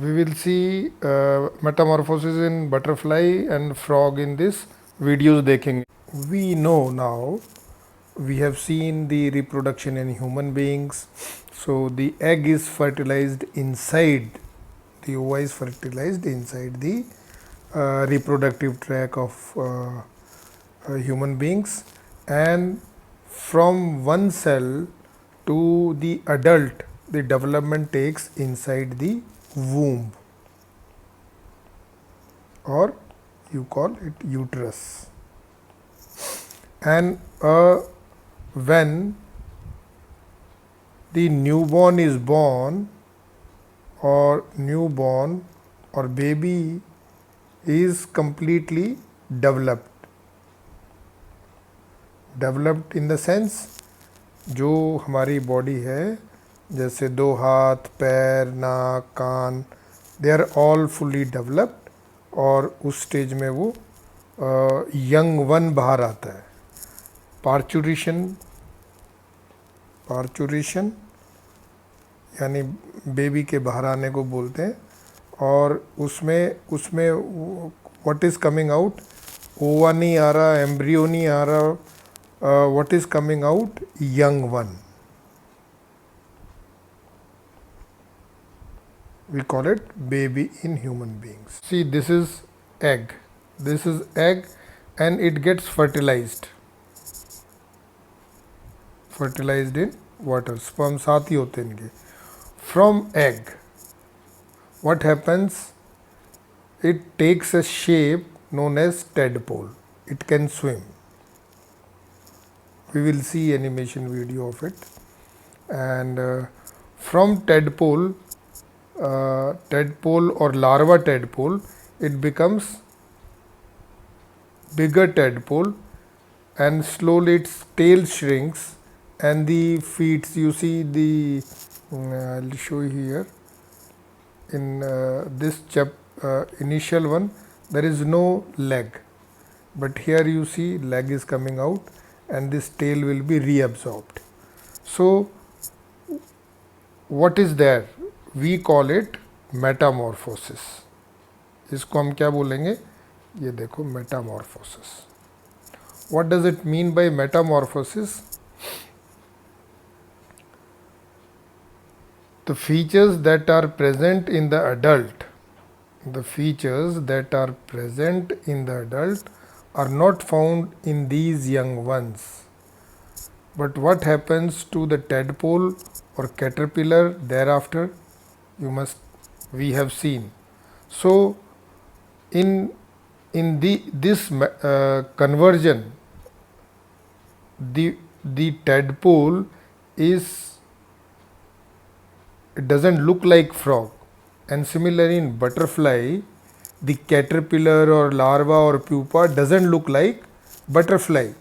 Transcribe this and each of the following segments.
we will see metamorphosis in butterfly and frog in this videos देखेंगे. We know now, we have seen the reproduction in human beings. So the egg is fertilized inside, the ova is fertilized inside the reproductive tract of human beings, and from one cell to the adult, the development takes inside the womb, or you call it uterus. And when the newborn is born, or newborn or baby is completely developed in the sense, जो हमारी body है, जैसे दो हाथ, पैर, नाक, कान, they are all fully developed, और उस स्टेज में वो यंग वन बाहर आता है. पार्चुरेशन यानी बेबी के बाहर आने को बोलते हैं. और उसमें व्हाट इज़ कमिंग आउट, ओवा नहीं आ रहा, एम्ब्रियो नहीं आ रहा, what is coming out, young one. We call it baby in human beings. See, this is egg, and it gets fertilized in water. Sperm साथ ही होते हैं इनके. From egg, what happens, it takes a shape known as tadpole. It can swim. We will see animation video of it. And from tadpole or larva tadpole, it becomes bigger tadpole, and slowly its tail shrinks and the feet, you see the I'll show you here in this initial one, there is no leg, but here you see leg is coming out and this tail will be reabsorbed. So what is there, we call it metamorphosis. इसको हम क्या बोलेंगे, ये देखो metamorphosis. What does it mean by metamorphosis? The features that are present in the adult, are not found in these young ones. But what happens to the tadpole or caterpillar thereafter, we have seen. So in this conversion, the tadpole it doesn't look like frog, and similarly in butterfly, the caterpillar or larva or pupa doesn't look like butterfly,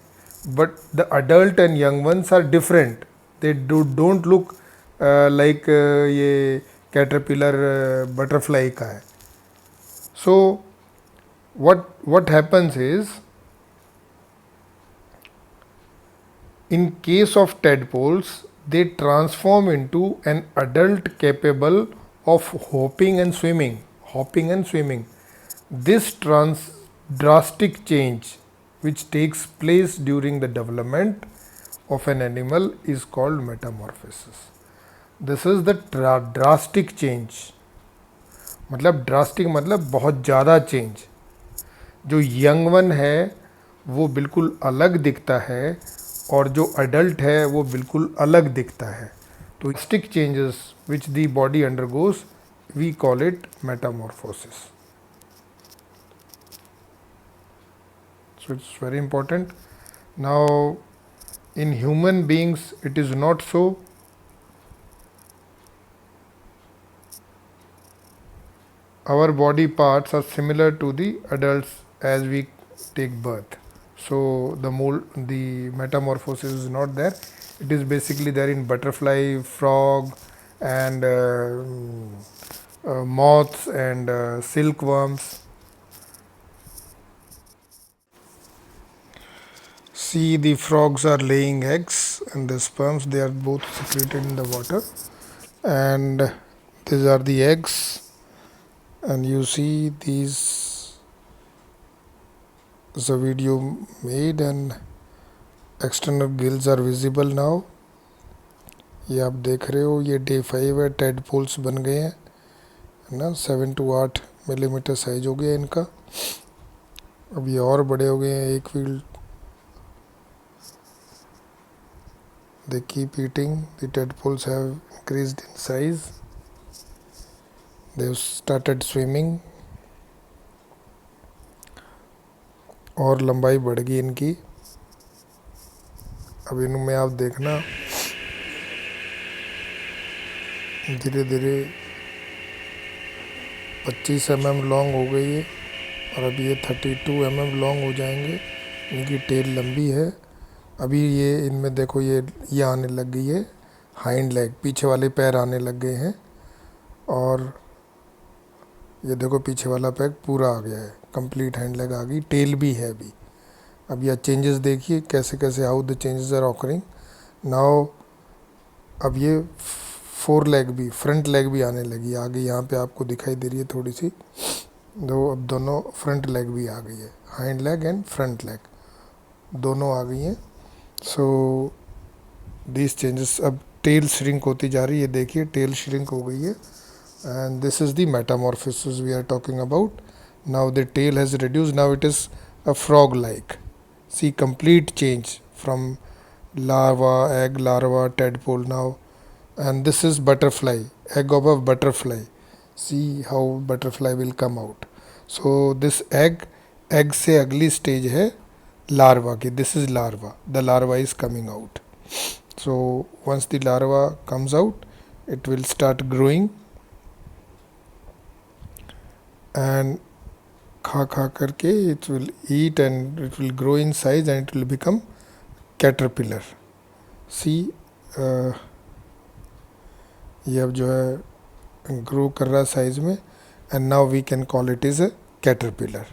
but the adult and young ones are different. They don't look like ये caterpillar butterfly का है. So what happens is, in case of tadpoles, they transform into an adult capable of hopping and swimming. This drastic change, which takes place during the development of an animal, is called metamorphosis. This is the drastic change. मतलब drastic मतलब बहुत ज़्यादा change. जो young one है वो बिल्कुल अलग दिखता है, और जो अडल्ट है वो बिल्कुल अलग दिखता है. तो drastic changes which the body undergoes, we call it metamorphosis. So it's very important. Now in human beings it is not so. Our body parts are similar to the adults as we take birth. So the metamorphosis is not there. It is basically there in butterfly, frog, and moths and silkworms. See, the frogs are laying eggs, and the sperms, they are both secreted in the water, and these are the eggs. and you see these is a video made and external gills are visible now. ये आप देख रहे हो, ये day 5 है, tadpoles बन गए हैं, है ना। 7 to 8 मिलीमीटर साइज हो गया इनका। अब ये और बड़े हो गए हैं, एक field. They keep eating. The tadpoles have increased in size. They've started swimming. और लंबाई बढ़ गई इनकी। अब इनमें आप देखना धीरे धीरे 25 mm लॉन्ग हो गई है और अभी ये 32 mm लॉन्ग हो जाएंगे। इनकी टेल लंबी है। अभी ये इनमें देखो ये आने लग गई है हाइंड लेग, पीछे वाले पैर आने लग गए हैं। और ये देखो पीछे वाला पैर पूरा आ गया है, कंप्लीट हाइंड लेग आ गई, टेल भी है अभी। अब यह चेंजेस देखिए कैसे कैसे how the changes are occurring now. अब ये 4 लेग भी, फ्रंट लेग भी आने लगी आगे, यहाँ पे आपको दिखाई दे रही है थोड़ी सी। दो अब दोनों फ्रंट लेग भी आ गई है, hind leg and front leg दोनों आ गई हैं। So this changes. अब टेल श्रिंक होती जा रही है, देखिए टेल श्रिंक हो गई है and this is the metamorphosis we are talking about. Now the tail has reduced, now it is a frog like. See, complete change from larva, egg, larva, tadpole now, and this is butterfly, egg of a butterfly. See how butterfly will come out. So this egg से अगली stage है larva की, this is larva, the larva is coming out. So once the larva comes out, it will start growing and खा करके it will eat and it will grow in size and it will become caterpillar. See, ये अब जो है grow कर रहा है size में and now we can call it is a caterpillar.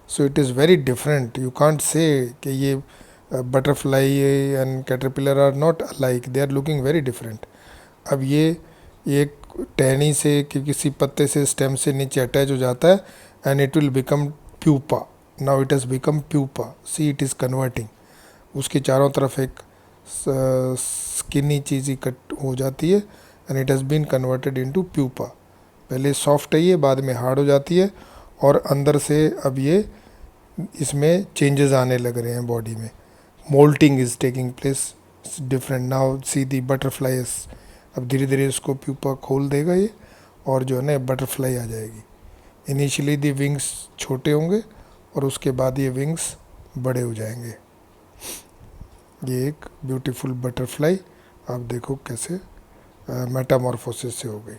So it is very different. You can't say कि ये butterfly and caterpillar are not alike. They are looking very different. अब ये एक टहनी से कि किसी पत्ते से स्टेम से नीचे अटैच हो जाता है and it will become pupa. Now it has become pupa. See, it is converting. उसके चारों तरफ एक स्किनी चीज़ कट हो जाती है and it has been converted into pupa. पहले सॉफ्ट है ये, बाद में हार्ड हो जाती है और अंदर से अब ये इसमें चेंजेस आने लग रहे हैं बॉडी में। Molting is taking place different. Now see the butterfly. अब धीरे धीरे इसको प्यूपा खोल देगा ये और जो है ना बटरफ्लाई आ जाएगी। इनिशियली दी विंग्स छोटे होंगे और उसके बाद ये विंग्स बड़े हो जाएंगे। ये एक ब्यूटीफुल बटरफ्लाई आप देखो कैसे मेटामॉर्फोसिस से हो गई।